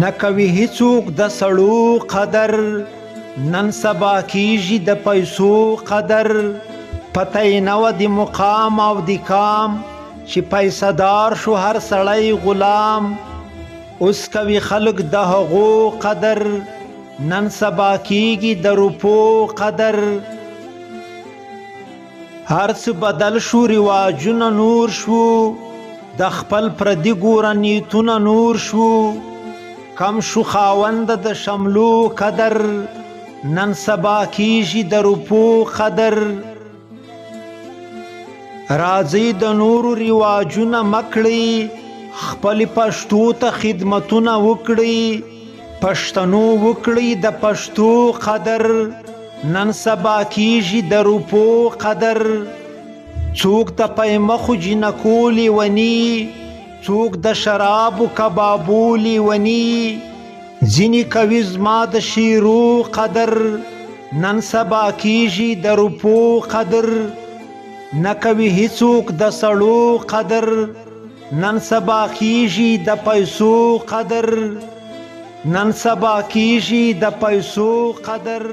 نکوي هیڅوک د سړو قدر، نن سبا کیږي د پیسو قدر. پته یې نه وه د مقام او د کام، چې پیسه دار شو هر سړی غلام. اوس کوي خلک د هغو قدر، نن سبا کیږي د روپو قدر. هر څه بدل شو، رواجونه نور شو، د خپل پردي ګوره نیتونه نور شو. کم شو خاوند د شملو قدر، نن سبا کیږي د روپو قدر. راځئ د نورو رواجونه مکړئ، خپل پښتو ته خدمتونه وکړئ. پښتنو وکړئ د پښتو قدر، نن سبا کیږي د روپو قدر. څوک د پیمخو جنکو لیوني، څوک د شرابو کبابو لیوني. ځینې کوي زما د شیرو قدر، نن سبا کیږي د روپو قدر. نه کوي هیڅوک د سړو قدر، نن سبا کیږي د پیسو قدر. نن سبا کیږي د پیسو قدر.